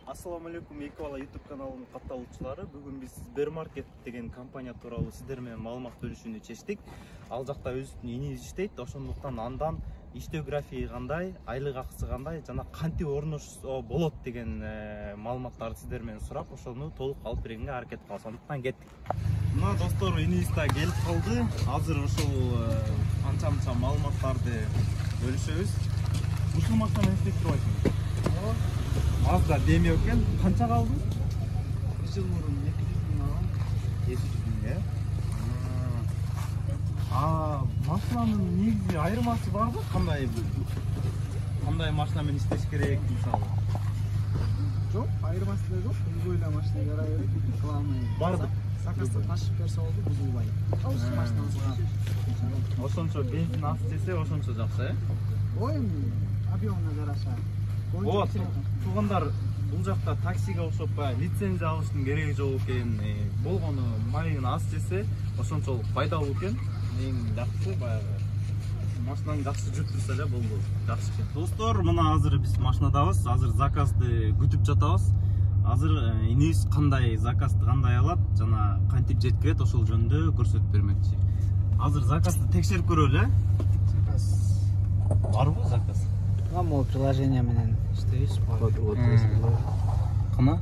Assalamu алейкум, эки бала YouTube каналынын катталуучулары. Бүгүн биз Сбермаркет деген компания тууралуу сиздер менен маалымат бөлүшүүнү чечтик. Ал жакта өзүнүн ини иштейт, ошондуктан андан иштөө графиги кандай, айлык акысы кандай жана кантип орношсо болот деген маалыматтарды сиздер менен сурап, ошону толук алып бергенге аракет кылабыз. Андыктан кеттик. Мына достор, инибиз да келип калды. Азыр ошол анча-мынча маалыматтарды бөлүшөбүз. Ушул машинаны эстеп турбайсыңбы? Mazda demiyor ekan, qancha qaldi? 3 yil burun 200 ming algan. 200 ming ya. Машинаның негизи айырмасы барбы? Кандай машина менен иштеш керек, мисалы? Жок, айырмасы да жок. Бузулбай машина кара берет. Главный Барды. Заказды ташып берсе болду, бузулбай. Машинасына. Ошончо бензин аз жесе, ошончо жакшы, э? Ой, объемна жараша. Ооба, туугандар, бул жакта таксиге окшоп лицензия алыштын кереги жок экен. Болгону майын аз жесе, ошончолук пайдалуу экен. Эң жакшысы баягы машинаны жакшы жүрүп турса эле болду. Жакшы экен. Достор, мына азыр биз машинадабыз. Азыр заказды күтүп жатабыз. Азыр инибиз кандай заказды кандай алат жана кантип жеткирет ошол жөнүндө көрсөтүп бермекчи. Азыр заказды текшерип көрөлү, э? Заказ Барбы заказ? Могу приложение менен иштейбиз. Кана?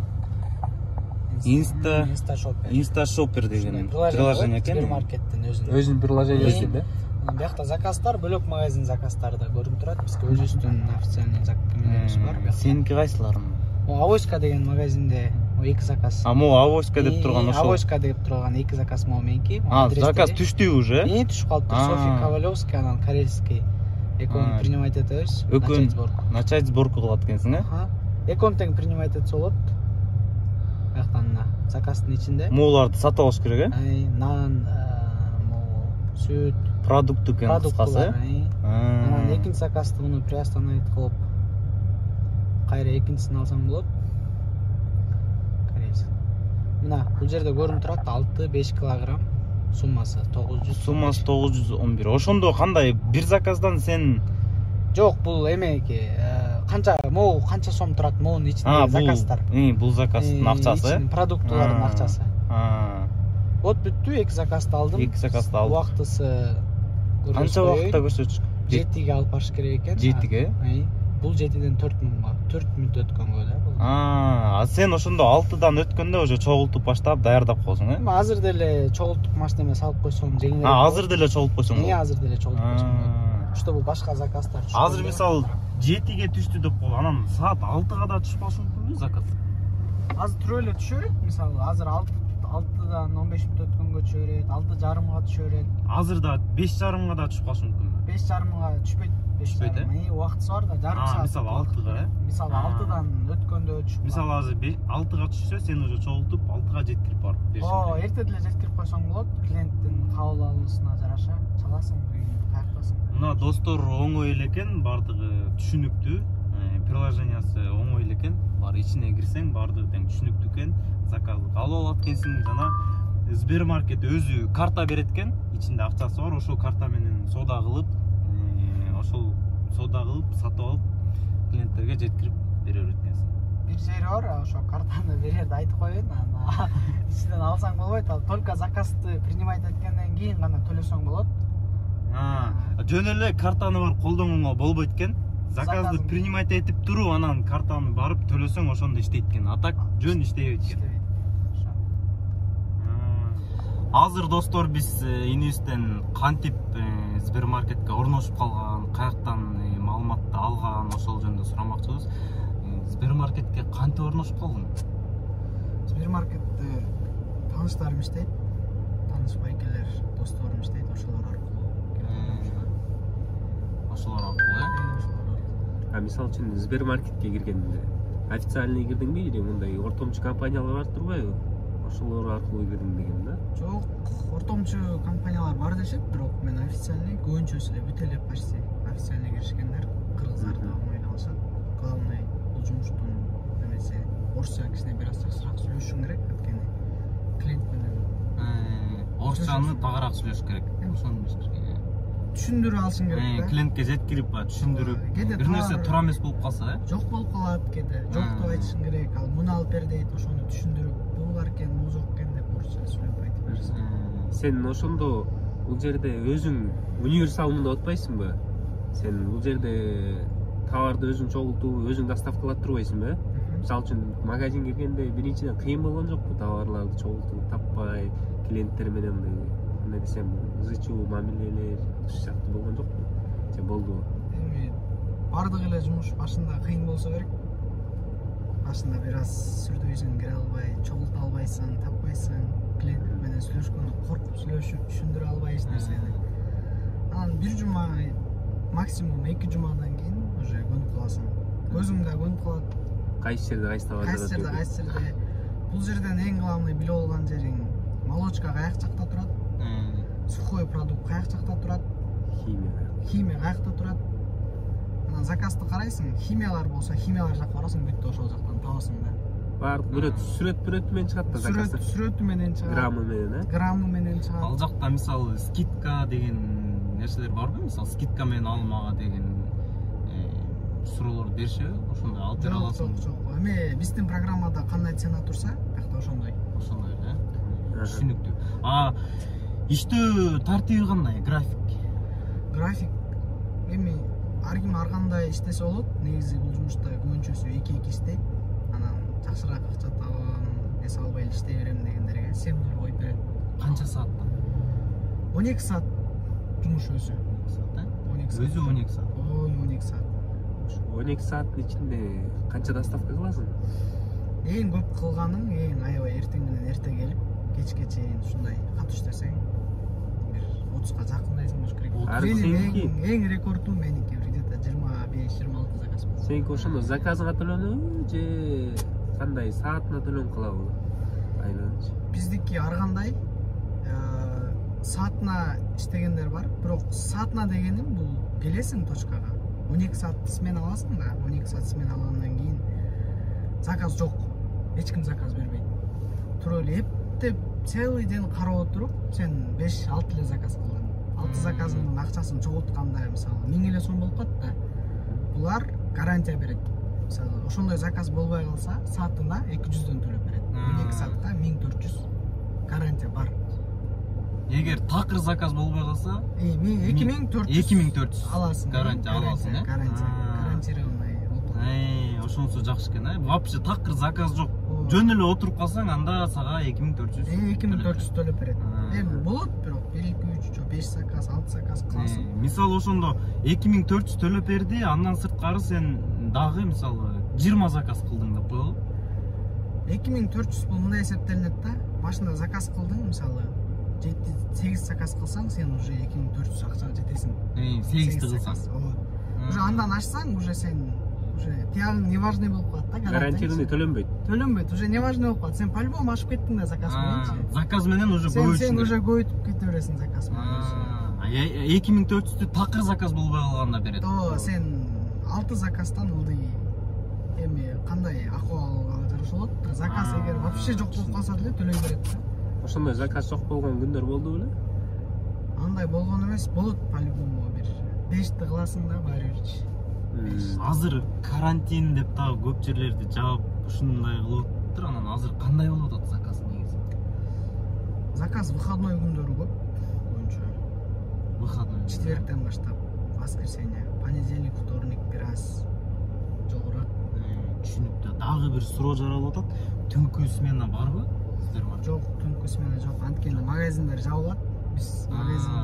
Инсташоппер деген приложение экен. Сбермаркеттин өзүнүн приложениясы да. Биякта заказдар бөлөк магазин заказдары да көрүнүп турат. Бизге өзүбүздүн официальный заказдарыбыз бар. Сеники кайсыларың? Авоська деген магазинде эки заказ. Могу Авоська деп турган ошол. Авоська деп турган эки заказ могу меники. Заказ түштү уже? Түшүп калыптыр. София Ковалевский, анан Карельский. Экөөүн принимать этебиз. Начать сборку кылат экенсиң, э? Экөөүн тең принимать этсе болот. Бияктан мына заказдын ичинде. Могуларды сатып алыш керек, э? Нан, сүт, продукт экен кыскасы. Анан экинчи заказды муну приостановить кылып, кайра экинчисин алсаң болот. Мына бул жерде көрүнүп турат 6-5 килограмм. Суммасы 900. Суммасы 911. Ошондо кандай бир заказдан сен жок, бул эмеки канча сом турат могунун ичинде заказдар. Бул заказдын акчасы, продуктлардын акчасы. Вот бүттү, эки заказды алдым. Убактысы канча убакытта көрсөтүш? 7ге алып барыш керек экен. 7ге? Бул 7ден 4 мүнөт өткөнгө да бул. Сен ошондо 6дан өткөндө уже чогултуп баштап даярдап койсуң, э? Азыр деле чогултуп машина эмес алып койсоң жеңилирээк. Азыр деле чогултуп койсоң. Азыр деле чогултуп койсоң. Что бул башка заказдар түшүп. Азыр мисалы 7ге түштү деп кой, анан саат 6га да түшүп калышы мүмкүнбү заказ? Азыр түрө эле түшө берет. Мисалы азыр 6дан 15 мүнөт өткөнгө түшө берет, 6:30га түшө берет. Азыр да 5:30га да түшүп калышы мүмкүнбү? 5:30га түшпөйт. 5:30. Убактысы бар да, жарым саат. Мисалы 6га, э? Мисалы 6дан өткөндө түшүп. Мисалы азыр 6га түшсө, сен уже чогултуп 6га жеткирип барып берсең. Эрте деле жеткирип койсоң болот. Клиенттин кабыл алуусуна жараша чаласың, каяктасың. Мына достор, оңой эле экен, бардыгы түшүнүктүү. Приложениясы оңой эле экен. Бар ичине кирсең, бардыгы тең түшүнүктүү экен. Заказды алып алат экенсиң, жана Сбермаркет өзү карта берет экен. Ичинде акчасы бар, ошол карта менен соода кылып, сатып алып, клиенттерге жеткирип бере берет экенсиң. Бир жери бар, ошо картаны берерди айтып коеюн. Ичинен алсаң болбойт, только заказды принимать эткенден кийин гана төлөсөң болот. Жөн эле картаны бар колдонууга болбойт экен. Заказды принимать этип туруп, анан картаны барып төлөсөң ошондо иштейт экен. А так жөн иштебейт экен. Азыр достор, биз инибизден кантип Сбермаркетке орношуп калган, каяктан маалыматты алган, ошол жөнүндө сурамакчыбыз. Сбермаркетке кантип орношуп калдың? Сбермаркетте тааныштарым иштейт. Тааныш байкелер, досторум иштейт, ошолор аркылуу. Ошолор аркылуу, э? Мисалы үчүн Сбермаркетке киргенде официальный кирдиңби же мындай ортомчу компаниялар бар турбайбы? Ошолор аркылуу кирдиң деген да? Жок, ортомчу компаниялар бар дешет, бирок мен официальный көбүнчөсү эле бүт эле почти официальный киришкендер. Кыргыздар да оңой алышат. Главный бул жумуштун немеси орусча кичине бир аз жакшыраак сүйлөшүң керек, анткени клиент менен орусчаны тагыраак сүйлөш керек. Ошону түшүндүрүп алышың керек да. Клиентке жеткирип, түшүндүрүп, бир нерсе туура эмес болуп калса, жок болуп калат кээде. Жокту айтышың керек, ал муну алып бер дейт, ошону түшүндүрүп, бул бар экен, бул жок экен деп орусча сүйлөп айтып берсең. Сен ошондо бул жерде өзүң универсалмын деп атпайсыңбы? Сен бул жерде товарды өзүң чогултуп, өзүң доставкалап турбайсыңбы? Мисалы үчүн магазинге киргенде биринчиден кыйын болгон жокпу? Товарларды чогултуп, таппай, клиенттер менен кандай десем, ызы чуу мамилелер сыяктуу болгон жокпу? Же болдубу? Эми бардык эле жумуш башында кыйын болсо керек. Башында бир аз сүрдөйсүң, кире албай, чогулта албайсың, таппайсың, клиент менен сүйлөшкөндө коркуп сүйлөшүп, түшүндүрө албай эч нерсени. Анан бир жума, максимум 2 жумадан кийин уже көнүп каласың. Көзүң да көнүп калат. Кайсы жерде Кайсы жерде. Бул жерден эң главный билип алган жериң молочка каяк жакта турат, сухой продукт каяк жакта турат, химия каякта турат. Анан заказды карайсың, химиялар болсо химиялар жакка барасың, бүттү ошол жактан табасың да. Баардык сүрөтү менен чыгат да заказда. Сүрөтү менен чыгат. Граммы менен чыгат. Ал жакта мисалы скидка деген нерселер барбы? Мисалы скидка менен алмага деген суроолорду беришеби? Ошондой алып бере аласың. Жок. Эми биздин программада кандай цена турса, бакта ошондой. Ошондой эле. Түшүнүктүү. Иштөө тартиби кандай? График. Эми ар ким ар кандай иштесе болот. Негизи бул жумушта көбүнчөсү 2-2 иштейт. Анан жакшыраак акча табам, эс албай иштей берем дегендерге 7 коюп берет. Канча сааттан? 12 саат жумуш өзү. 12 саат. Өзү 12 саат. Ой, 12 саат. 12 сааттын ичинде канча доставка кыласың? Эң көп кылганым, эң аябай эртең менен эрте келип, кечке чейин ушундай кат иштесең, бир 30га жакындайсың болуш керек. Эң рекордум меники где-то 25-26 заказ болду. Сеники ошондо заказга төлөнөбү же кандай саатына төлөнүп калабы? Айдачы. Биздики ар кандай саатына иштегендер бар, бирок саатына дегеним бул келесиң точкага. 12 саат смена аласың да, 12 саат смена алгандан кийин заказ жок. Эч ким заказ бербейт. Туруп эле эптеп целый день карап отуруп, сен 5-6 эле заказ кылдың. 6 заказыңдын акчасын чогултканда, мисалы 1000 эле сом болуп калат да. Булар гарантия берет. Мисалы ошондой заказ болбой калса, саатына 200дөн төлөп берет. 12 саатка 1400 гарантия бар. Эгер такыр заказ болбой калса, 2400 аласың. Гарантия аласың, э? Гарантированный. Ошонусу жакшы экен, вообще такыр заказ жок. Жөн эле отуруп калсаң, анда сага 2400. 2400 төлөп берет. Эми болот, бирок 1-2-3, 5 заказ, 6 заказ кыласың. Мисалы ошондо 2400 төлөп берди, андан сырткары сен дагы мисалы 20 заказ кылдың деп коелу. 2400 бул мындай эсептелинет да. Башында заказ кылдың, мисалы 8 заказ кылсаң, сен уже 2400 акчага жетесиң. 8 кылсаң. Уже андан ашсаң, уже сен уже тиягың неважный болуп калат да. Гарантированный төлөнбөйт. Уже неважный болуп калат. Сен по-любому ашып кеттиң да заказ менен. Заказ менен уже көбөйсүң. Сен уже көбөйтүп кете бересиң заказ менен. 2400'тü такыр заказ болбой калганда берет. Сен 6 заказдан ылдый эми кандай акыбалга жараша болот. Заказ эгер вообще жок болуп калса деле төлөй берет. Ошондой заказ жок болгон күндөр болду беле? Андай болгон эмес, болот по-любому бир 5ти кыласың да баары бир. Азыр карантин деп дагы көп жерлерди жаап ушундай кылып атыптыр. Анан азыр кандай болуп атат заказ негизи? Заказ выходной күндөрү көп. Көбүнчө. Выходной. Четверктен баштап воскресенье, понедельник, вторник бир аз жогорак. Түшүнүктүү. Дагы бир суроо жаралып атат. Түнкү смена барбы? Жок, түнкү смена жок. Анткени магазиндер жабылат. Биз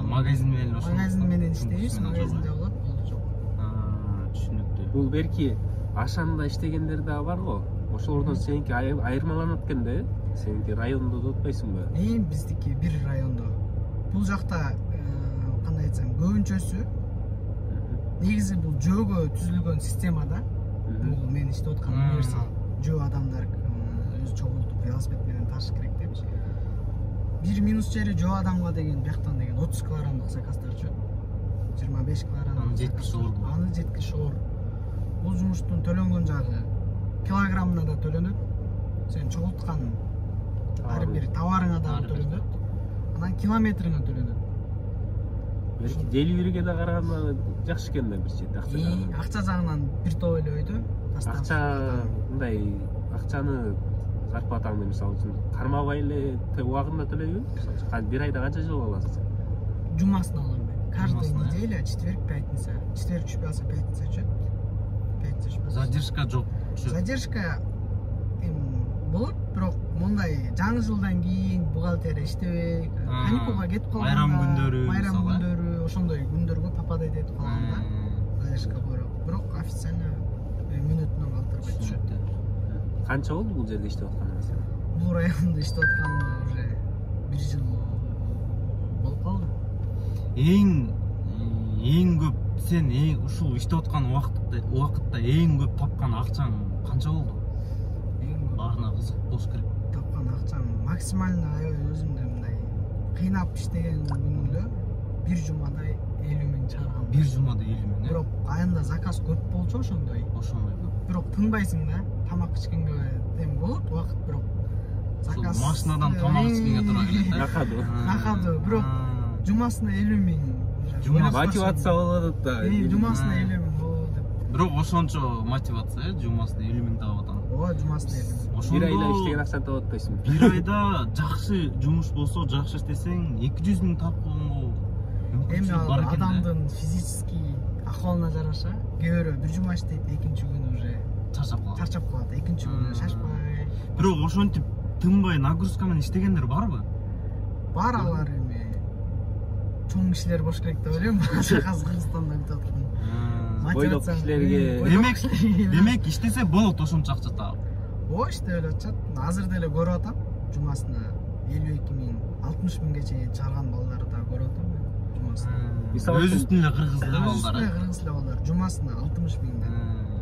магазин менен иштейбиз, магазин жабылат, болду жок. Түшүнүктүү. Бул берки ашамда иштегендер да бар го. Ошолордон сеники айырмаланат экен да, сеники райондо деп атпайсыңбы? Биздики бир райондо. Бул жакта кандай айтсам, көбүнчөсү негизи бул жөөгө түзүлгөн системада. Бул мен иштеп аткан универсал жөө адамдар өзү чогултуп велосипед менен ташыш керек депчи. Бир минус жери жөө адамга деген бияктан деген 30 килограммдык заказдар чөп. 25 килограмм. Аны жеткириш оор. Бул жумуштун төлөнгөн жагы килограммына да төлөнөт. Сен чогулткан ар бир товарыңа да төлөнөт. Анан километриңе төлөнөт. Берки деливерге да караганда жакшы экен да бир чети акча жагынан. Акча жагынан бир топ эле өйдө. акча мындай акчаны зарплатаңды мисалы үчүн кармабай эле убагында төлөйбү? Бир айда канча жыл аласыз? Жумасына алам мен. Каждую Жумасына, неделю, четверг, пятница. Четверг түшпөй алса пятница өчөт. Пятница түшпөй алса. Задержка жок. Задержка болот, бирок мындай жаңы жылдан кийин бухгалтерия иштебей, каникулга кетип калганда, байрам күндөрү, байрам күндөрү, ошондой күндөргө попадать этип калганда задержка коёт. Бирок официально мүнөтүнөн калтырбай түшөт. Канча болду бул жерде иштеп атканыңыз? Бул районда иштеп атканыма уже 1 жыл болуп калды. Эң көп сен ушул иштеп аткан убакытта эң көп тапкан акчаң канча болду? Баарына кызык болуш керек. Тапкан акчам максимально өзүмдү мындай кыйнап иштеген күнүмдө 1 жумада 50 миң чыгаргам. 1 жумада 50 миң. Бирок айында заказ көп болчу ошондой. Бирок тынбайсың да, тамак ичкенге эми болот убакыт, бирок заказ машинадан тамак ичкенге туура келет. Накаду, бирок жумасына 50 миң. Мотивация болот да. Жумасына 50 миң болот деп. Бирок ошончо мотивация, жумасына 50 миң таап атам. Ооба, жумасына 50 миң. Бир айда иштеген акчаны таап атпайсыңбы? Бир айда жакшы жумуш болсо, жакшы иштесең 200 миң тапканга эми адамдын физический акыбалына жараша, кээ бирөө 1 жума иштейт, экинчи күнү уже чарчап калат. Экинчи күнү шашпай. Бирок ошентип тынбай нагрузка менен иштегендер барбы? Бар, алар эми чоң кишилер болуш керек деп ойлойм. Заказ Кыргызстанда өтүп аткан. Бойлок кишилерге. Демек иштесе болот ошончо акча таап. Ооба, иштеп эле атышат. Азыр деле көрүп атам. Жумасына 52 миң, 60 миңге чейин чыгарган балдарды да көрүп атам мен. Жумасына. Өзүбүздүн эле кыргыз эле балдары. Кыргыз эле балдар. Жумасына 60 миңден.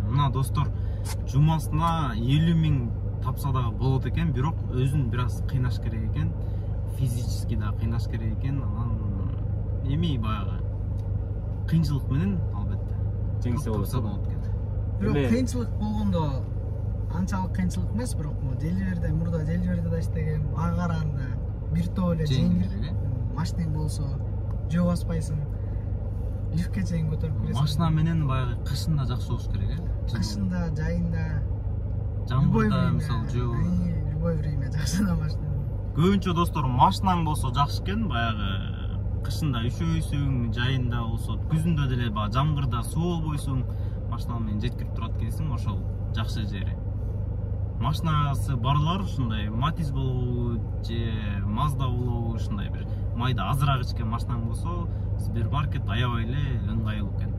Мына достор, жумасына 50 миң тапса да болот экен, бирок өзүн бир аз кыйнаш керек экен. Физически да кыйнаш керек экен. Анан эми баягы кыйынчылык менен албетте жеңсе болот. Бирок кыйынчылык болгондо анчалык кыйынчылык эмес, бирок мурда деливерде да иштегем. Ага караганда бир топ эле жеңил. Машинаң болсо жөө баспайсың. Лифтке чейин көтөрүп киресиң. Машина менен баягы кышында жакшы болуш керек, Кышында, жайында, жамбырда мисалы жөө. Любой время жакшы да машина. Көбүнчө достор машинаң болсо жакшы экен, баягы кышында үшөйсүң, жайында болсо, күзүндө деле баягы жамгырда суу болбойсуң, машина менен жеткирип турат экенсиң, ошол жакшы жери. Машинасы барлар ушундай Матиз болобу же Мазда болобу, ушундай бир майда азыраак ичкен машинаң болсо, супермаркет аябай эле ыңгайлуу экен.